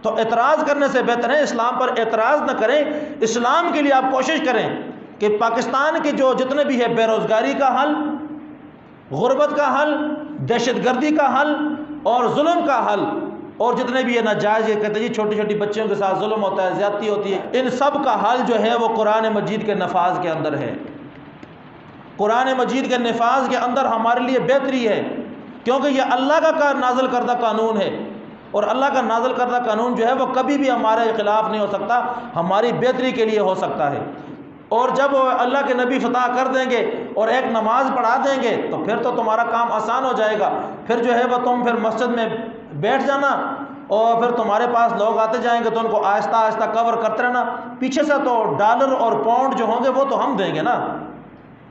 تو اعتراض کرنے سے بہتر ہے اسلام پر اعتراض نہ کریں، اسلام کے لیے آپ کوشش کریں کہ پاکستان کے جو جتنے بھی ہے بے روزگاری کا حل، غربت کا حل، دہشت گردی کا حل اور ظلم کا حل، اور جتنے بھی یہ ناجائز، یہ کہتے ہیں جی چھوٹی چھوٹی بچیوں کے ساتھ ظلم ہوتا ہے، زیادتی ہوتی ہے، ان سب کا حل جو ہے وہ قرآن مجید کے نفاذ کے اندر ہے۔ قرآن مجید کے نفاذ کے اندر ہمارے لیے بہتری ہے، کیونکہ یہ اللہ کا نازل کردہ قانون ہے، اور اللہ کا نازل کردہ قانون جو ہے وہ کبھی بھی ہمارے خلاف نہیں ہو سکتا، ہماری بہتری کے لیے ہو سکتا ہے۔ اور جب اللہ کے نبی فتح کر دیں گے اور ایک نماز پڑھا دیں گے تو پھر تو تمہارا کام آسان ہو جائے گا، پھر جو ہے وہ تم پھر مسجد میں بیٹھ جانا، اور پھر تمہارے پاس لوگ آتے جائیں گے تو ان کو آہستہ آہستہ کور کرتے رہنا، پیچھے سے تو ڈالر اور پاؤنڈ جو ہوں گے وہ تو ہم دیں گے نا،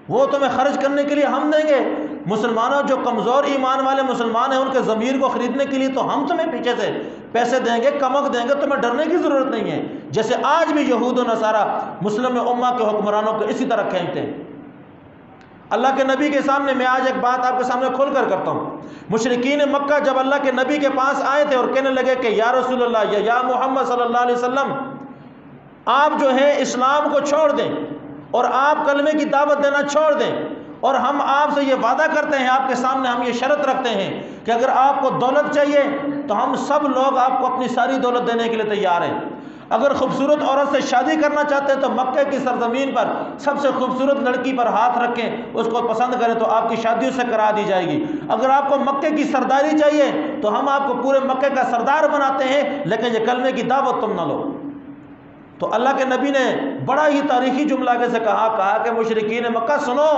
وہ تمہیں خرچ کرنے کے لیے ہم دیں گے۔ مسلمانوں جو کمزور ایمان والے مسلمان ہیں ان کے ضمیر کو خریدنے کے لیے تو ہم تمہیں پیچھے سے پیسے دیں گے، کمک دیں گے، تمہیں ڈرنے کی ضرورت نہیں ہے، جیسے آج بھی یہود و نصارہ مسلم امہ کے حکمرانوں کو اسی طرح کھینچتے ہیں۔ اللہ کے نبی کے سامنے میں آج ایک بات آپ کے سامنے کھول کر کرتا ہوں، مشرکین مکہ جب اللہ کے نبی کے پاس آئے تھے اور کہنے لگے کہ یا رسول اللہ یا محمد صلی اللہ علیہ وسلم، آپ جو ہے اسلام کو چھوڑ دیں اور آپ کلمے کی دعوت دینا چھوڑ دیں، اور ہم آپ سے یہ وعدہ کرتے ہیں، آپ کے سامنے ہم یہ شرط رکھتے ہیں کہ اگر آپ کو دولت چاہیے تو ہم سب لوگ آپ کو اپنی ساری دولت دینے کے لیے تیار ہیں، اگر خوبصورت عورت سے شادی کرنا چاہتے ہیں تو مکہ کی سرزمین پر سب سے خوبصورت لڑکی پر ہاتھ رکھیں، اس کو پسند کریں تو آپ کی شادی اس سے کرا دی جائے گی، اگر آپ کو مکے کی سرداری چاہیے تو ہم آپ کو پورے مکے کا سردار بناتے ہیں، لیکن یہ کلمے کی دعوت تم نہ لو۔ تو اللہ کے نبی نے بڑا ہی تاریخی جملہ کے سے کہا کہ مشرکین مکہ سنو،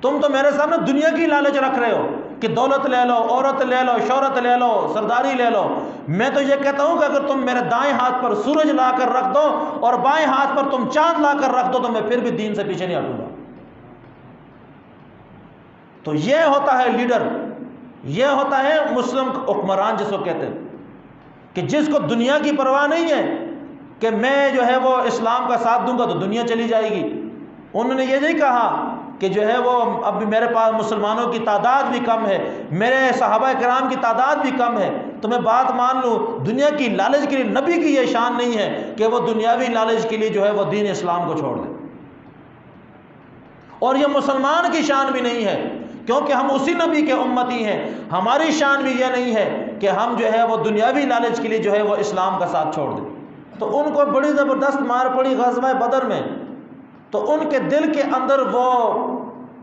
تم تو میرے سامنے دنیا کی لالچ رکھ رہے ہو کہ دولت لے لو، عورت لے لو، شہرت لے لو، سرداری لے لو، میں تو یہ کہتا ہوں کہ اگر تم میرے دائیں ہاتھ پر سورج لا کر رکھ دو اور بائیں ہاتھ پر تم چاند لا کر رکھ دو تو میں پھر بھی دین سے پیچھے نہیں ہٹوں گا۔ تو یہ ہوتا ہے لیڈر، یہ ہوتا ہے مسلم حکمران جس کو کہتے ہیں کہ جس کو دنیا کی پرواہ نہیں ہے کہ میں جو ہے وہ اسلام کا ساتھ دوں گا تو دنیا چلی جائے گی۔ انہوں نے یہ نہیں کہا کہ جو ہے وہ اب بھی میرے پاس مسلمانوں کی تعداد بھی کم ہے، میرے صحابہ کرام کی تعداد بھی کم ہے تو میں بات مان لوں، دنیا کی لالچ کے لیے نبی کی یہ شان نہیں ہے کہ وہ دنیاوی لالچ کے لیے جو ہے وہ دین اسلام کو چھوڑ دے، اور یہ مسلمان کی شان بھی نہیں ہے کیونکہ ہم اسی نبی کے امتی ہیں، ہماری شان بھی یہ نہیں ہے کہ ہم جو ہے وہ دنیاوی لالچ کے لیے جو ہے وہ اسلام کا ساتھ چھوڑ دیں۔ تو ان کو بڑی زبردست مار پڑی غزوہ بدر میں، تو ان کے دل کے اندر وہ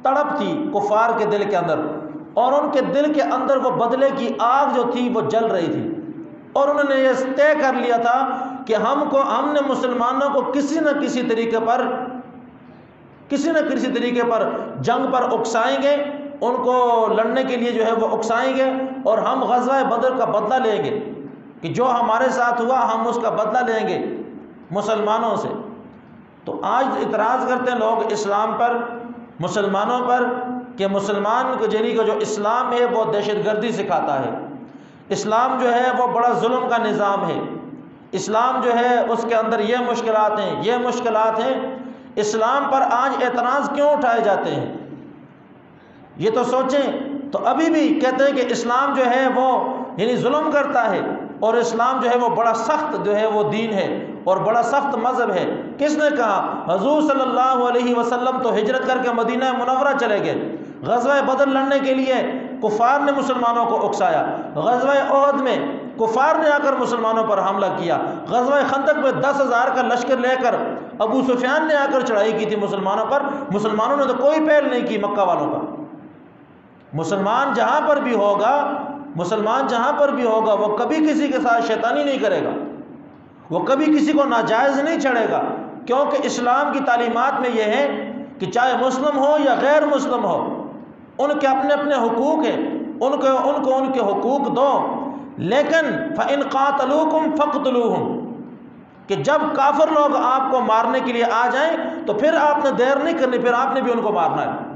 تڑپ تھی، کفار کے دل کے اندر، اور ان کے دل کے اندر وہ بدلے کی آگ جو تھی وہ جل رہی تھی، اور انہوں نے یہ طے کر لیا تھا کہ ہم نے مسلمانوں کو کسی نہ کسی طریقے پر جنگ پر اکسائیں گے، ان کو لڑنے کے لیے جو ہے وہ اکسائیں گے، اور ہم غزوہ بدر کا بدلہ لیں گے کہ جو ہمارے ساتھ ہوا ہم اس کا بدلہ لیں گے مسلمانوں سے۔ تو آج اعتراض کرتے ہیں لوگ اسلام پر، مسلمانوں پر، کہ مسلمان کو جنی کو جو اسلام ہے وہ دہشت گردی سکھاتا ہے، اسلام جو ہے وہ بڑا ظلم کا نظام ہے، اسلام جو ہے اس کے اندر یہ مشکلات ہیں، یہ مشکلات ہیں۔ اسلام پر آج اعتراض کیوں اٹھائے جاتے ہیں؟ یہ تو سوچیں، تو ابھی بھی کہتے ہیں کہ اسلام جو ہے وہ یعنی ظلم کرتا ہے، اور اسلام جو ہے وہ بڑا سخت جو ہے وہ دین ہے اور بڑا سخت مذہب ہے۔ کس نے کہا؟ حضور صلی اللہ علیہ وسلم تو ہجرت کر کے مدینہ منورہ چلے گئے، غزوہ بدر لڑنے کے لیے کفار نے مسلمانوں کو اکسایا، غزوہ احد میں کفار نے آ کر مسلمانوں پر حملہ کیا، غزوہ خندق میں 10,000 کا لشکر لے کر ابو سفیان نے آ کر چڑھائی کی تھی مسلمانوں پر، مسلمانوں نے تو کوئی پہل نہیں کی مکہ والوں پر۔ مسلمان جہاں پر بھی ہوگا وہ کبھی کسی کے ساتھ شیطانی نہیں کرے گا، وہ کبھی کسی کو ناجائز نہیں چھڑے گا، کیونکہ اسلام کی تعلیمات میں یہ ہے کہ چاہے مسلم ہو یا غیر مسلم ہو، ان کے اپنے اپنے حقوق ہیں، ان کو ان کے حقوق دو، لیکن فَإِنْ قَاتَلُوكُمْ فَاقْتُلُوهُمْ، کہ جب کافر لوگ آپ کو مارنے کے لیے آ جائیں تو پھر آپ نے دیر نہیں کرنی، پھر آپ نے بھی ان کو مارنا ہے۔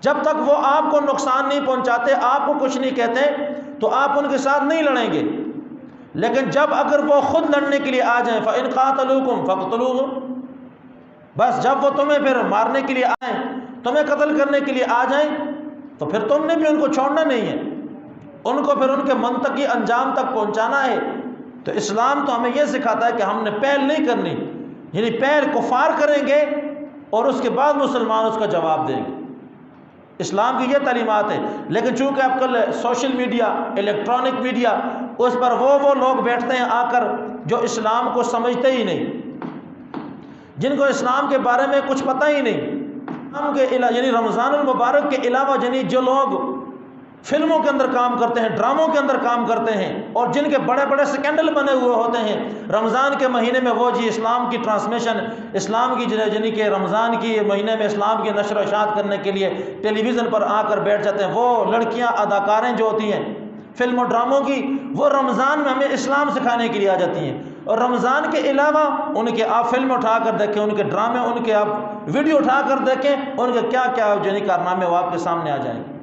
جب تک وہ آپ کو نقصان نہیں پہنچاتے، آپ کو کچھ نہیں کہتے، تو آپ ان کے ساتھ نہیں لڑیں گے، لیکن جب اگر وہ خود لڑنے کے لیے آ جائیں فَإِنْ قَاتَلُوكُمْ فَاقْتُلُوهُمْ، بس جب وہ تمہیں پھر مارنے کے لیے آئیں، تمہیں قتل کرنے کے لیے آ جائیں، تو پھر تم نے بھی ان کو چھوڑنا نہیں ہے، ان کو پھر ان کے منطقی انجام تک پہنچانا ہے، تو اسلام تو ہمیں یہ سکھاتا ہے کہ ہم نے پہل نہیں کرنی، یعنی پہل کفار کریں گے اور اس کے بعد مسلمان اس کا جواب دیں گے۔ اسلام کی یہ تعلیمات ہے۔ لیکن چونکہ اب کل سوشل میڈیا، الیکٹرانک میڈیا، اس پر وہ لوگ بیٹھتے ہیں آ کر جو اسلام کو سمجھتے ہی نہیں، جن کو اسلام کے بارے میں کچھ پتہ ہی نہیں، یعنی رمضان المبارک کے علاوہ یعنی جو لوگ فلموں کے اندر کام کرتے ہیں، ڈراموں کے اندر کام کرتے ہیں، اور جن کے بڑے بڑے سکینڈل بنے ہوئے ہوتے ہیں، رمضان کے مہینے میں وہ اسلام کی ٹرانسمیشن، اسلام کی یعنی کہ رمضان کی مہینے میں اسلام کی نشر و اشاعت کرنے کے لیے ٹیلی ویژن پر آ کر بیٹھ جاتے ہیں۔ وہ لڑکیاں اداکاریں جو ہوتی ہیں فلم و ڈراموں کی، وہ رمضان میں ہمیں اسلام سکھانے کے لیے آ جاتی ہیں، اور رمضان کے علاوہ ان کے آپ فلم اٹھا کر دیکھیں، ان کے ڈرامے، ان کے آپ ویڈیو اٹھا کر دیکھیں، ان کے کیا کیا یعنی کارنامے وہ آپ کے سامنے آ جائیں گے۔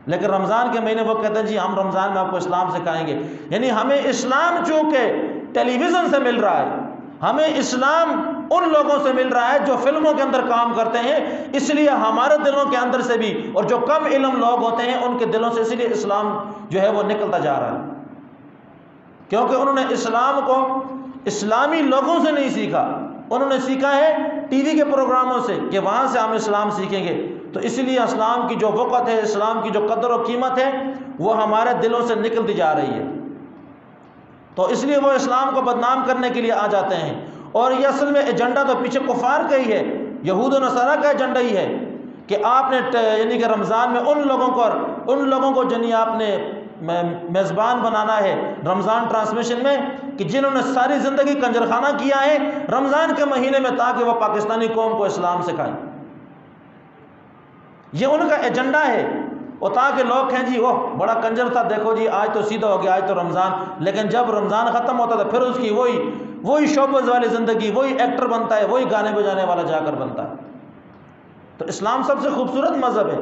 لیکن رمضان کے مہینے وہ کہتے ہیں جی ہم رمضان میں آپ کو اسلام سکھائیں گے، یعنی ہمیں اسلام چونکہ ٹیلی ویژن سے مل رہا ہے، ہمیں اسلام ان لوگوں سے مل رہا ہے جو فلموں کے اندر کام کرتے ہیں، اس لیے ہمارے دلوں کے اندر سے بھی، اور جو کم علم لوگ ہوتے ہیں ان کے دلوں سے اس لیے اسلام جو ہے وہ نکلتا جا رہا ہے، کیونکہ انہوں نے اسلام کو اسلامی لوگوں سے نہیں سیکھا، انہوں نے سیکھا ہے ٹی وی کے پروگراموں سے کہ وہاں سے ہم اسلام سیکھیں گے۔ تو اس لیے اسلام کی جو وقت ہے، اسلام کی جو قدر و قیمت ہے، وہ ہمارے دلوں سے نکلتی جا رہی ہے، تو اس لیے وہ اسلام کو بدنام کرنے کے لیے آ جاتے ہیں۔ اور یہ اصل میں ایجنڈا تو پیچھے کفار کا ہی ہے، یہود و نصارہ کا ایجنڈا ہی ہے کہ آپ نے یعنی کہ رمضان میں ان لوگوں کو یعنی آپ نے میزبان بنانا ہے رمضان ٹرانسمیشن میں کہ جنہوں نے ساری زندگی کنجرخانہ کیا ہے رمضان کے مہینے میں، تاکہ وہ پاکستانی قوم کو اسلام سکھائیں۔ یہ ان کا ایجنڈا ہے، اور تاکہ لوگ کہیں جی اوہ بڑا کنجر تھا، دیکھو جی آج تو سیدھا ہو گیا، آج تو رمضان، لیکن جب رمضان ختم ہوتا تھا پھر اس کی وہی شوبز والی زندگی، وہی ایکٹر بنتا ہے، وہی گانے بجانے والا جا کر بنتا ہے۔ تو اسلام سب سے خوبصورت مذہب ہے۔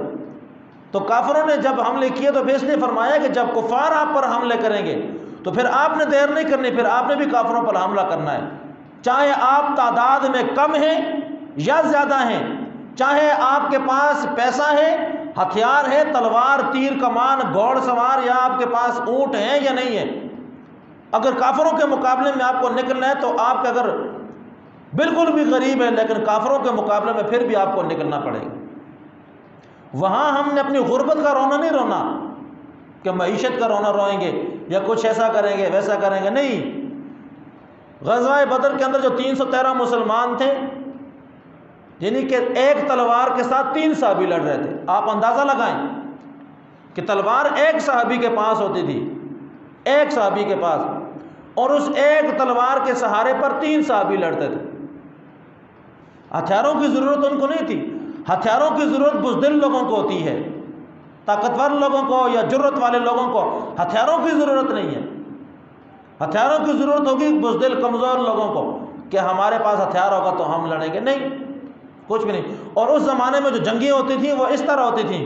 تو کافروں نے جب حملے کیے تو پھر اس نے فرمایا کہ جب کفار آپ پر حملے کریں گے تو پھر آپ نے دیر نہیں کرنی، پھر آپ نے بھی کافروں پر حملہ کرنا ہے، چاہے آپ تعداد میں کم ہیں یا زیادہ ہیں، چاہے آپ کے پاس پیسہ ہے، ہتھیار ہے، تلوار، تیر، کمان، گھوڑ سوار، یا آپ کے پاس اونٹ ہیں یا نہیں ہے، اگر کافروں کے مقابلے میں آپ کو نکلنا ہے تو آپ کے اگر بالکل بھی غریب ہے لیکن کافروں کے مقابلے میں پھر بھی آپ کو نکلنا پڑے گا۔ وہاں ہم نے اپنی غربت کا رونا نہیں رونا کہ معیشت کا رونا روئیں گے یا کچھ ایسا کریں گے ویسا کریں گے، نہیں۔ غزوہ بدر کے اندر جو 313 مسلمان تھے، یعنی کہ ایک تلوار کے ساتھ 3 صحابی لڑ رہے تھے، آپ اندازہ لگائیں کہ تلوار ایک صحابی کے پاس ہوتی تھی، ایک صحابی کے پاس، اور اس ایک تلوار کے سہارے پر 3 صحابی لڑتے تھے۔ ہتھیاروں کی ضرورت ان کو نہیں تھی، ہتھیاروں کی ضرورت بزدل لوگوں کو ہوتی ہے، طاقتور لوگوں کو یا جرت والے لوگوں کو ہتھیاروں کی ضرورت نہیں ہے۔ ہتھیاروں کی ضرورت ہوگی بزدل کمزور لوگوں کو کہ ہمارے پاس ہتھیار ہوگا تو ہم لڑیں گے، نہیں، کچھ بھی نہیں۔ اور اس زمانے میں جو جنگیں ہوتی تھیں وہ اس طرح ہوتی تھیں،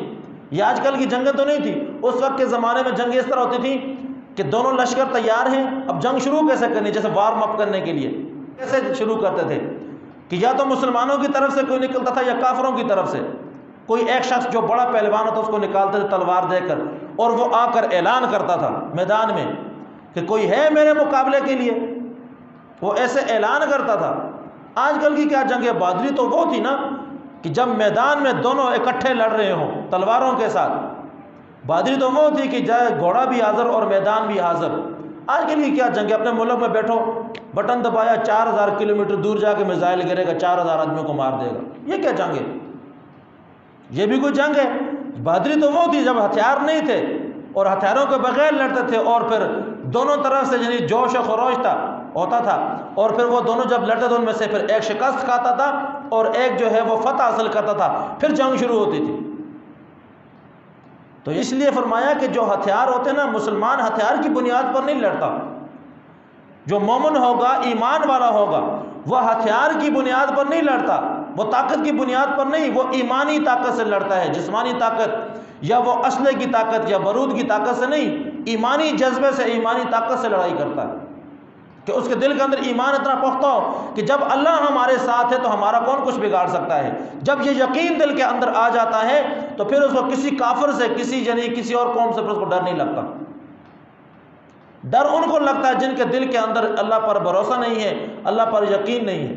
یہ آج کل کی جنگیں تو نہیں تھی، اس وقت کے زمانے میں جنگیں اس طرح ہوتی تھیں کہ دونوں لشکر تیار ہیں، اب جنگ شروع کیسے کرنی، جیسے وارم اپ کرنے کے لیے کیسے شروع کرتے تھے کہ یا تو مسلمانوں کی طرف سے کوئی نکلتا تھا یا کافروں کی طرف سے کوئی ایک شخص جو بڑا پہلوان ہوتا اس کو نکالتے تھے تلوار دے کر، اور وہ آ کر اعلان کرتا تھا میدان میں کہ کوئی ہے میرے مقابلے کے لیے، وہ ایسے اعلان کرتا تھا۔ آج کل کی کیا جنگ ہے، بہادری تو وہ تھی نا کہ جب میدان میں دونوں اکٹھے لڑ رہے ہوں تلواروں کے ساتھ، بہادری تو وہ تھی کہ جائے گھوڑا بھی حاضر اور میدان بھی حاضر۔ آج کل کی کیا جنگ ہے، اپنے ملک میں بیٹھو، بٹن دبایا 4000 کلومیٹر دور جا کے میزائل گرے گا، 4000 آدمیوں کو مار دے گا، یہ کیا جنگ ہے، یہ بھی کوئی جنگ ہے؟ بہادری تو وہ تھی جب ہتھیار نہیں تھے اور ہتھیاروں کے بغیر لڑتے تھے، اور پھر دونوں طرف سے یعنی جوش و خروش ہوتا تھا، اور پھر وہ دونوں جب لڑتے تھے ان میں سے پھر ایک شکست کھاتا تھا اور ایک جو ہے وہ فتح حاصل کرتا تھا، پھر جنگ شروع ہوتی تھی۔ تو اس لیے فرمایا کہ جو ہتھیار ہوتے ہیں نا، مسلمان ہتھیار کی بنیاد پر نہیں لڑتا، جو مومن ہوگا، ایمان والا ہوگا، وہ ہتھیار کی بنیاد پر نہیں لڑتا، وہ طاقت کی بنیاد پر نہیں، وہ ایمانی طاقت سے لڑتا ہے، جسمانی طاقت یا وہ اسلحے کی طاقت یا بارود کی طاقت سے نہیں، ایمانی جذبے سے، ایمانی طاقت سے لڑائی کرتا ہے۔ کہ اس کے دل کے اندر ایمان اتنا پختہ ہو کہ جب اللہ ہمارے ساتھ ہے تو ہمارا کون کچھ بگاڑ سکتا ہے۔ جب یہ یقین دل کے اندر آ جاتا ہے تو پھر اس کو کسی کافر سے، کسی اور قوم سے پھر اس کو ڈر نہیں لگتا۔ ڈر ان کو لگتا ہے جن کے دل کے اندر اللہ پر بھروسہ نہیں ہے، اللہ پر یقین نہیں ہے۔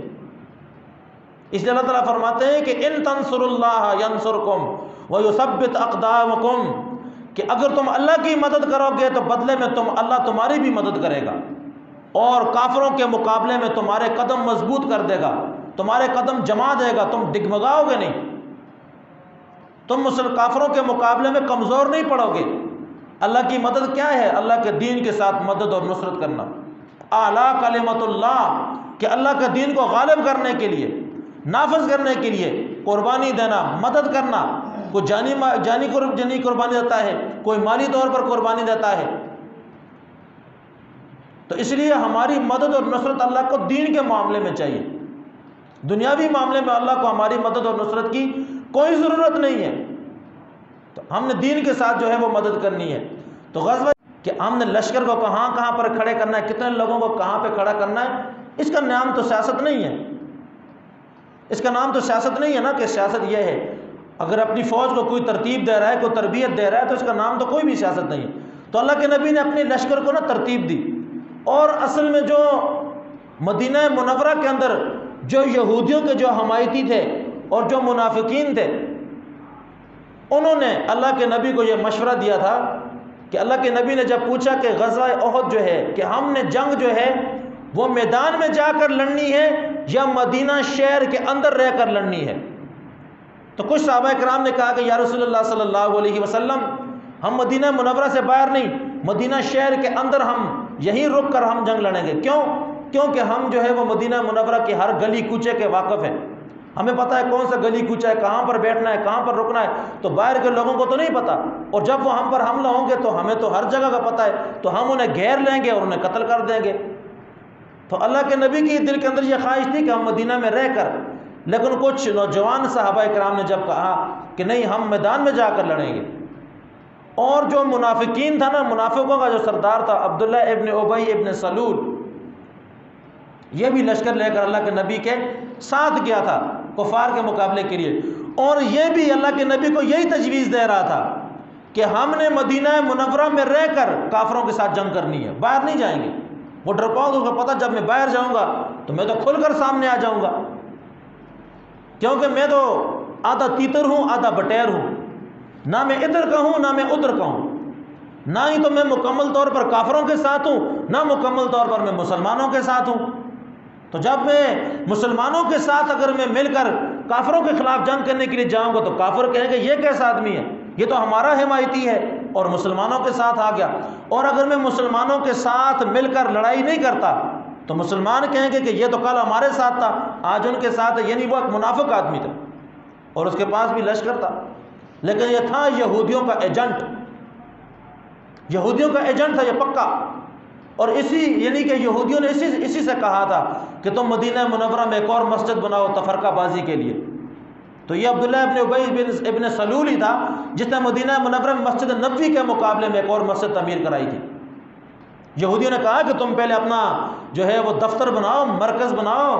اس لیے اللہ تعالیٰ فرماتے ہیں کہ ان تنصروا اللہ ینصرکم ویثبت اقدامکم، کہ اگر تم اللہ کی مدد کرو گے تو بدلے میں اللہ تمہاری بھی مدد کرے گا، اور کافروں کے مقابلے میں تمہارے قدم مضبوط کر دے گا، تمہارے قدم جما دے گا، تم ڈگمگاؤ گے نہیں، تم کافروں کے مقابلے میں کمزور نہیں پڑو گے۔ اللہ کی مدد کیا ہے؟ اللہ کے دین کے ساتھ مدد اور نصرت کرنا، اعلیٰ کلمت اللہ، کہ اللہ کے دین کو غالب کرنے کے لیے، نافذ کرنے کے لیے قربانی دینا، مدد کرنا۔ کوئی جانی قربانی دیتا ہے، کوئی مالی طور پر قربانی دیتا ہے۔ تو اس لیے ہماری مدد اور نصرت اللہ کو دین کے معاملے میں چاہیے، دنیاوی معاملے میں اللہ کو ہماری مدد اور نصرت کی کوئی ضرورت نہیں ہے۔ تو ہم نے دین کے ساتھ جو ہے وہ مدد کرنی ہے۔ تو غزوہ کہ ہم نے لشکر کو کہاں پر کھڑے کرنا ہے، کتنے لوگوں کو کہاں پہ کھڑا کرنا ہے، اس کا نام تو سیاست نہیں ہے۔ اس کا نام تو سیاست نہیں ہے نا، کہ سیاست یہ ہے۔ اگر اپنی فوج کو کوئی ترتیب دے رہا ہے، کوئی تربیت دے رہا ہے، تو اس کا نام تو کوئی بھی سیاست نہیں ہے۔ تو اللہ کے نبی نے اپنے لشکر کو ترتیب دی، اور اصل میں جو مدینہ منورہ کے اندر جو یہودیوں کے جو حمایتی تھے اور جو منافقین تھے، انہوں نے اللہ کے نبی کو یہ مشورہ دیا تھا کہ اللہ کے نبی نے جب پوچھا کہ غزوہ احد جو ہے، کہ ہم نے جنگ جو ہے وہ میدان میں جا کر لڑنی ہے یا مدینہ شہر کے اندر رہ کر لڑنی ہے، تو کچھ صحابہ کرام نے کہا کہ یا رسول اللہ صلی اللہ علیہ وسلم، ہم مدینہ منورہ سے باہر نہیں، مدینہ شہر کے اندر ہم یہیں رک کر ہم جنگ لڑیں گے۔ کیونکہ ہم جو ہے وہ مدینہ منورہ کی ہر گلی کوچے کے واقف ہیں، ہمیں پتہ ہے کون سا گلی کوچہ ہے، کہاں پر بیٹھنا ہے، کہاں پر رکنا ہے، تو باہر کے لوگوں کو تو نہیں پتہ، اور جب وہ ہم پر حملہ ہوں گے تو ہمیں تو ہر جگہ کا پتہ ہے، تو ہم انہیں گھیر لیں گے اور انہیں قتل کر دیں گے۔ تو اللہ کے نبی کی دل کے اندر یہ خواہش تھی کہ ہم مدینہ میں رہ کر، لیکن کچھ نوجوان صحابہ کرام نے جب کہا کہ نہیں، ہم میدان میں جا کر لڑیں گے، اور جو منافقین تھا نا، منافقوں کا جو سردار تھا عبداللہ ابن ابی ابن سلول، یہ بھی لشکر لے کر اللہ کے نبی کے ساتھ گیا تھا کفار کے مقابلے کے لیے، اور یہ بھی اللہ کے نبی کو یہی تجویز دے رہا تھا کہ ہم نے مدینہ منورہ میں رہ کر کافروں کے ساتھ جنگ کرنی ہے، باہر نہیں جائیں گے۔ وہ ڈرپوک اس کو پتہ جب میں باہر جاؤں گا تو میں تو کھل کر سامنے آ جاؤں گا، کیونکہ میں تو آدھا تیتر ہوں آدھا بٹیر ہوں، نہ میں ادھر کا ہوں نہ میں ادھر کا ہوں، نہ ہی تو میں مکمل طور پر کافروں کے ساتھ ہوں، نہ مکمل طور پر میں مسلمانوں کے ساتھ ہوں۔ تو جب میں مسلمانوں کے ساتھ اگر میں مل کر کافروں کے خلاف جنگ کرنے کے لیے جاؤں گا تو کافر کہیں گے یہ کیسا آدمی ہے، یہ تو ہمارا حمایتی ہے، اور مسلمانوں کے ساتھ آ گیا۔ اور اگر میں مسلمانوں کے ساتھ مل کر لڑائی نہیں کرتا تو مسلمان کہیں گے کہ یہ تو کل ہمارے ساتھ تھا، آج ان کے ساتھ ہے، یعنی وہ ایک منافق آدمی تھا اور اس کے پاس بھی لشکر تھا، لیکن یہ تھا یہودیوں کا ایجنٹ، یہودیوں کا ایجنٹ تھا یہ پکا۔ اور یعنی کہ یہودیوں نے اسی سے کہا تھا کہ تم مدینہ منورہ میں ایک اور مسجد بناؤ تفرقہ بازی کے لیے۔ تو یہ عبداللہ ابن ابی ابن سلول ہی تھا جس نے مدینہ منورہ میں مسجد نبوی کے مقابلے میں ایک اور مسجد تعمیر کرائی تھی۔ یہودیوں نے کہا کہ تم پہلے اپنا جو ہے وہ دفتر بناؤ، مرکز بناؤ،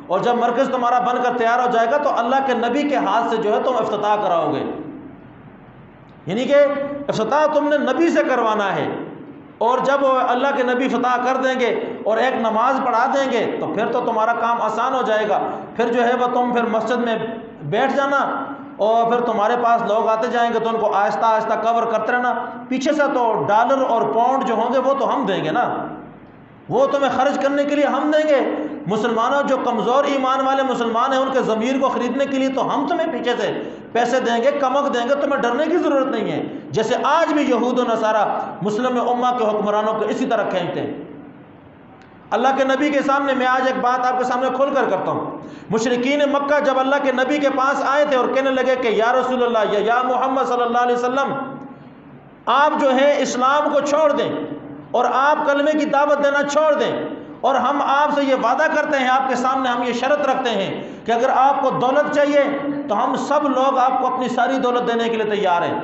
اور جب مرکز تمہارا بن کر تیار ہو جائے گا تو اللہ کے نبی کے ہاتھ سے جو ہے تم افتتاح کراؤ گے، یعنی کہ افتتاح تم نے نبی سے کروانا ہے، اور جب اللہ کے نبی فتح کر دیں گے اور ایک نماز پڑھا دیں گے تو پھر تو تمہارا کام آسان ہو جائے گا، پھر جو ہے وہ تم پھر مسجد میں بیٹھ جانا، اور پھر تمہارے پاس لوگ آتے جائیں گے تو ان کو آہستہ آہستہ کور کرتے رہنا، پیچھے سے تو ڈالر اور پاؤنڈ جو ہوں گے وہ تو ہم دیں گے نا، وہ تمہیں خرچ کرنے کے لیے ہم دیں گے، مسلمانوں جو کمزور ایمان والے مسلمان ہیں ان کے ضمیر کو خریدنے کے لیے تو ہم تمہیں پیچھے سے پیسے دیں گے، کمک دیں گے، تمہیں ڈرنے کی ضرورت نہیں ہے، جیسے آج بھی یہود و نصارہ مسلم امہ کے حکمرانوں کو اسی طرح کھینچتے ہیں۔ اللہ کے نبی کے سامنے میں آج ایک بات آپ کے سامنے کھول کر کرتا ہوں، مشرکین مکہ جب اللہ کے نبی کے پاس آئے تھے اور کہنے لگے کہ یا رسول اللہ یا محمد صلی اللہ علیہ وسلم، آپ جو ہے اسلام کو چھوڑ دیں اور آپ کلمے کی دعوت دینا چھوڑ دیں، اور ہم آپ سے یہ وعدہ کرتے ہیں، آپ کے سامنے ہم یہ شرط رکھتے ہیں کہ اگر آپ کو دولت چاہیے تو ہم سب لوگ آپ کو اپنی ساری دولت دینے کے لیے تیار ہیں،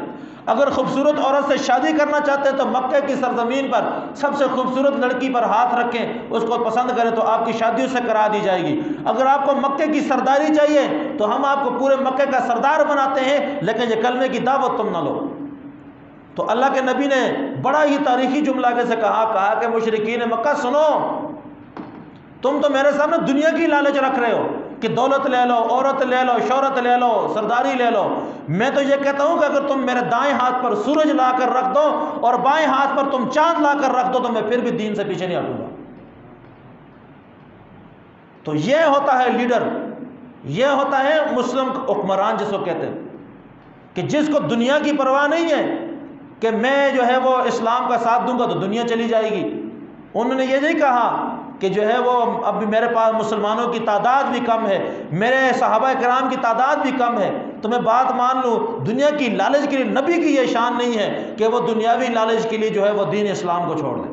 اگر خوبصورت عورت سے شادی کرنا چاہتے ہیں تو مکہ کی سرزمین پر سب سے خوبصورت لڑکی پر ہاتھ رکھیں، اس کو پسند کریں تو آپ کی شادی اس سے کرا دی جائے گی۔ اگر آپ کو مکے کی سرداری چاہیے تو ہم آپ کو پورے مکے کا سردار بناتے ہیں، لیکن یہ کلمے کی دعوت تم نہ لو۔ تو اللہ کے نبی نے بڑا ہی تاریخی جملہ آگے سے کہا کہ مشرکین مکہ سنو، تم تو میرے سامنے دنیا کی لالچ رکھ رہے ہو کہ دولت لے لو، عورت لے لو، شہرت لے لو، سرداری لے لو۔ میں تو یہ کہتا ہوں کہ اگر تم میرے دائیں ہاتھ پر سورج لا کر رکھ دو اور بائیں ہاتھ پر تم چاند لا کر رکھ دو تو میں پھر بھی دین سے پیچھے نہیں ہٹوں گا۔ تو یہ ہوتا ہے لیڈر، یہ ہوتا ہے مسلم حکمران جس کو کہتے ہیں، کہ جس کو دنیا کی پرواہ نہیں ہے کہ میں جو ہے وہ اسلام کا ساتھ دوں گا تو دنیا چلی جائے گی۔ انہوں نے یہ نہیں کہا کہ جو ہے وہ اب بھی میرے پاس مسلمانوں کی تعداد بھی کم ہے، میرے صحابہ کرام کی تعداد بھی کم ہے تو میں بات مان لوں۔ دنیا کی لالچ کے لیے نبی کی یہ شان نہیں ہے کہ وہ دنیاوی لالچ کے لیے جو ہے وہ دین اسلام کو چھوڑ دے،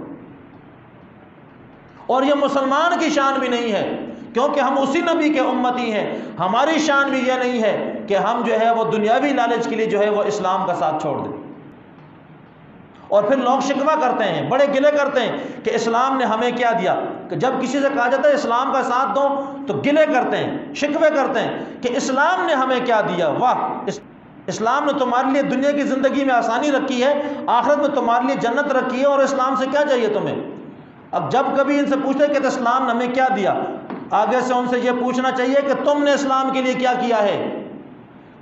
اور یہ مسلمان کی شان بھی نہیں ہے کیونکہ ہم اسی نبی کے امتی ہیں۔ ہماری شان بھی یہ نہیں ہے کہ ہم جو ہے وہ دنیاوی لالچ کے لیے جو ہے وہ اسلام کا ساتھ چھوڑ دیں۔ اور پھر لوگ شکوہ کرتے ہیں، بڑے گلے کرتے ہیں کہ اسلام نے ہمیں کیا دیا، کہ جب کسی سے کہا جاتا ہے اسلام کا ساتھ دو تو گلے کرتے ہیں، شکوے کرتے ہیں کہ اسلام نے ہمیں کیا دیا۔ واہ، اسلام نے تمہارے لیے دنیا کی زندگی میں آسانی رکھی ہے، آخرت میں تمہارے لیے جنت رکھی ہے، اور اسلام سے کیا چاہیے تمہیں؟ اب جب کبھی ان سے پوچھتے کہ اسلام نے ہمیں کیا دیا، آگے سے ان سے یہ پوچھنا چاہیے کہ تم نے اسلام کے لیے کیا کیا ہے؟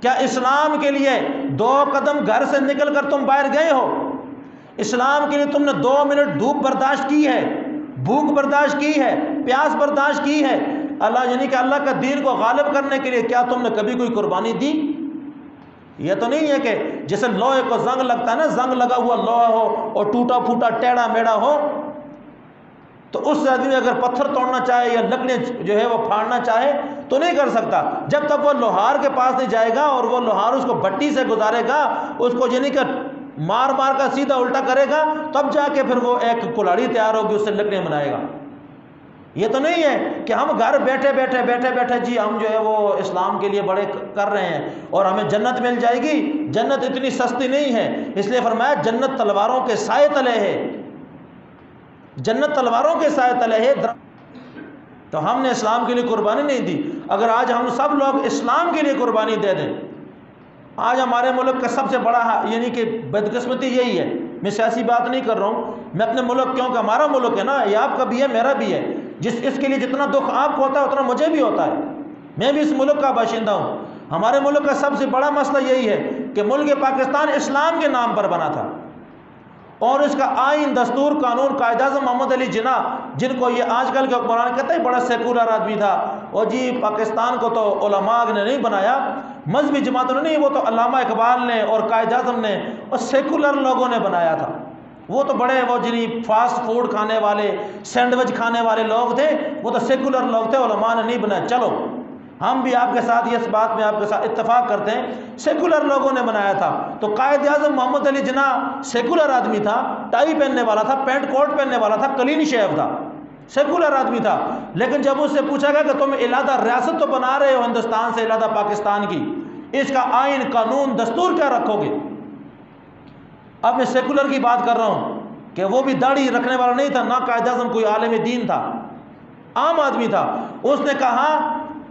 کیا اسلام کے لیے 2 قدم گھر سے نکل کر تم باہر گئے ہو؟ اسلام کے لیے تم نے 2 منٹ دھوپ برداشت کی ہے، بھوک برداشت کی ہے، پیاس برداشت کی ہے؟ اللہ یعنی کہ اللہ کا دین کو غالب کرنے کے لیے کیا تم نے کبھی کوئی قربانی دی؟ یہ تو نہیں ہے کہ جیسے لوہے کو زنگ لگتا ہے نا، زنگ لگا ہوا لوہا ہو اور ٹوٹا پھوٹا ٹیڑھا میڑا ہو تو اس آدمی اگر پتھر توڑنا چاہے یا لکڑیں جو ہے وہ پھاڑنا چاہے تو نہیں کر سکتا جب تک وہ لوہار کے پاس نہیں جائے گا اور وہ لوہار اس کو بٹی سے گزارے گا، اس کو یعنی کہ مار مار کا سیدھا الٹا کرے گا، تب جا کے پھر وہ ایک کلاڑی تیار ہوگی، اس سے لکڑیں بنائے گا۔ یہ تو نہیں ہے کہ ہم گھر بیٹھے بیٹھے جی ہم جو ہے وہ اسلام کے لیے بڑے کر رہے ہیں اور ہمیں جنت مل جائے گی۔ جنت اتنی سستی نہیں ہے، اس لیے فرمایا جنت تلواروں کے سائے تلے ہے، جنت تلواروں کے سائے تلے ہے۔ تو ہم نے اسلام کے لیے قربانی نہیں دی۔ اگر آج ہم سب لوگ اسلام کے لیے قربانی دے دیں، آج ہمارے ملک کا سب سے بڑا یعنی کہ بدقسمتی یہی ہے، میں سیاسی بات نہیں کر رہا ہوں، میں اپنے ملک کیونکہ ہمارا ملک ہے نا، یہ آپ کا بھی ہے میرا بھی ہے، اس کے لیے جتنا دکھ آپ کو ہوتا ہے اتنا مجھے بھی ہوتا ہے، میں بھی اس ملک کا باشندہ ہوں۔ ہمارے ملک کا سب سے بڑا مسئلہ یہی ہے کہ ملک پاکستان اسلام کے نام پر بنا تھا، اور اس کا آئین، دستور، قانون، قائد اعظم محمد علی جناح، جن کو یہ آج کل کے حکمران کہتے ہیں بڑا سیکولر آدمی تھا، اور جی پاکستان کو تو علماء نے نہیں بنایا، مذہبی جماعتوں نے نہیں، وہ تو علامہ اقبال نے اور قائد اعظم نے اور سیکولر لوگوں نے بنایا تھا۔ وہ تو بڑے وہ جنہیں فاسٹ فوڈ کھانے والے، سینڈوچ کھانے والے لوگ تھے، وہ تو سیکولر لوگ تھے، علماء نے نہیں بنایا۔ چلو ہم بھی آپ کے ساتھ اس بات میں آپ کے ساتھ اتفاق کرتے ہیں، سیکولر لوگوں نے بنایا تھا۔ تو قائد اعظم محمد علی جناح سیکولر آدمی تھا، ٹائی پہننے والا تھا، پینٹ کوٹ پہننے والا تھا، کلین شیو تھا، سیکولر آدمی تھا۔ لیکن جب اس سے پوچھا گیا کہ تم علیحدہ ریاست تو بنا رہے ہو ہندوستان سے علیحدہ پاکستان کی، اس کا آئین، قانون، دستور کیا رکھو گے؟ اب میں سیکولر کی بات کر رہا ہوں کہ وہ بھی داڑھی رکھنے والا نہیں تھا، نہ قائد اعظم کوئی عالم دین تھا، عام آدمی تھا۔ اس نے کہا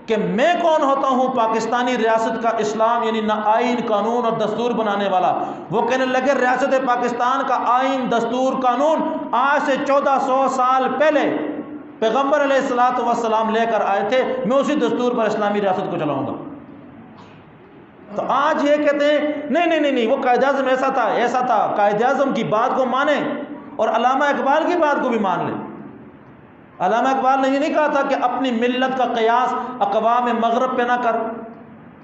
کہ میں کون ہوتا ہوں پاکستانی ریاست کا اسلام یعنی نہ آئین، قانون اور دستور بنانے والا۔ وہ کہنے لگے ریاست پاکستان کا آئین، دستور، قانون آج سے 1400 سال پہلے پیغمبر علیہ الصلوۃ والسلام لے کر آئے تھے، میں اسی دستور پر اسلامی ریاست کو چلاؤں گا۔ تو آج یہ کہتے ہیں نہیں وہ قائد اعظم ایسا تھا، قائد اعظم کی بات کو مانیں اور علامہ اقبال کی بات کو بھی مان لیں۔ علامہ اقبال نے یہ نہیں کہا تھا کہ اپنی ملت کا قیاس اقوام مغرب پہ نہ کر،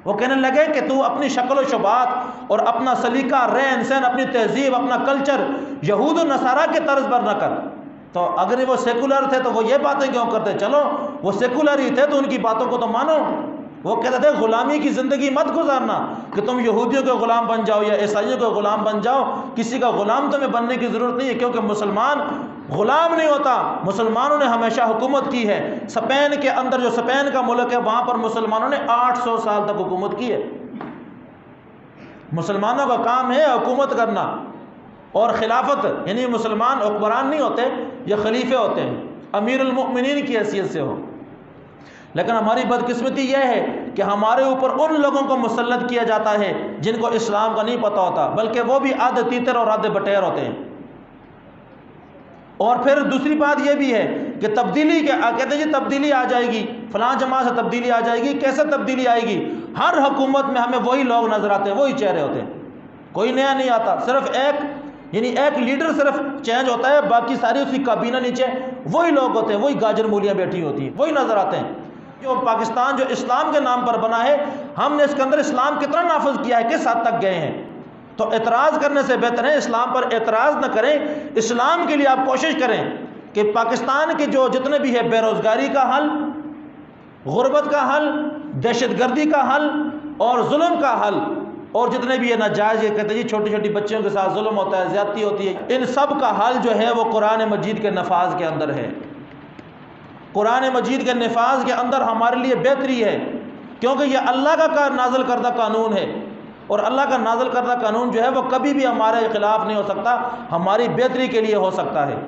وہ کہنے لگے کہ تو اپنی شکل و شبات اور اپنا سلیقہ، رہن سہن، اپنی تہذیب، اپنا کلچر یہود و نصارہ کے طرز پر نہ کر۔ تو اگر وہ سیکولر تھے تو وہ یہ باتیں کیوں کرتے؟ چلو وہ سیکولر ہی تھے تو ان کی باتوں کو تو مانو۔ وہ کہتے تھے غلامی کی زندگی مت گزارنا کہ تم یہودیوں کے غلام بن جاؤ یا عیسائیوں کے غلام بن جاؤ، کسی کا غلام تمہیں بننے کی ضرورت نہیں ہے، کیونکہ مسلمان غلام نہیں ہوتا، مسلمانوں نے ہمیشہ حکومت کی ہے۔ اسپین کے اندر جو اسپین کا ملک ہے وہاں پر مسلمانوں نے 800 سال تک حکومت کی ہے، مسلمانوں کا کام ہے حکومت کرنا، اور خلافت یعنی مسلمان حکمران نہیں ہوتے، یہ خلیفے ہوتے ہیں، امیر المؤمنین کی حیثیت سے ہو۔ لیکن ہماری بدقسمتی یہ ہے کہ ہمارے اوپر ان لوگوں کو مسلط کیا جاتا ہے جن کو اسلام کا نہیں پتہ ہوتا، بلکہ وہ بھی آدھے تیتر اور آدھے بٹیر ہوتے ہیں۔ اور پھر دوسری بات یہ بھی ہے کہ تبدیلی کہتے ہیں جی تبدیلی آ جائے گی، فلاں جماعت سے تبدیلی آ جائے گی۔ کیسے تبدیلی آئے گی؟ ہر حکومت میں ہمیں وہی لوگ نظر آتے ہیں، وہی چہرے ہوتے ہیں، کوئی نیا نہیں آتا، صرف ایک لیڈر صرف چینج ہوتا ہے، باقی ساری اس کی کابینہ نیچے وہی لوگ ہوتے ہیں، وہی گاجر مولیاں بیٹھی ہوتی ہیں، وہی نظر آتے ہیں۔ جو پاکستان جو اسلام کے نام پر بنا ہے، ہم نے اس کے اندر اسلام کتنا نافذ کیا ہے، کس حد تک گئے ہیں؟ تو اعتراض کرنے سے بہتر ہے اسلام پر اعتراض نہ کریں، اسلام کے لیے آپ کوشش کریں کہ پاکستان کے جو جتنے بھی ہے بے روزگاری کا حل، غربت کا حل، دہشت گردی کا حل اور ظلم کا حل، اور جتنے بھی یہ ناجائز یہ کہتے ہیں جی چھوٹی چھوٹی بچیوں کے ساتھ ظلم ہوتا ہے، زیادتی ہوتی ہے، ان سب کا حل جو ہے وہ قرآن مجید کے نفاذ کے اندر ہے۔ قرآن مجید کے نفاذ کے اندر ہمارے لیے بہتری ہے، کیونکہ یہ اللہ کا نازل کردہ قانون ہے، اور اللہ کا نازل کردہ قانون جو ہے وہ کبھی بھی ہمارے خلاف نہیں ہو سکتا، ہماری بہتری کے لیے ہو سکتا ہے۔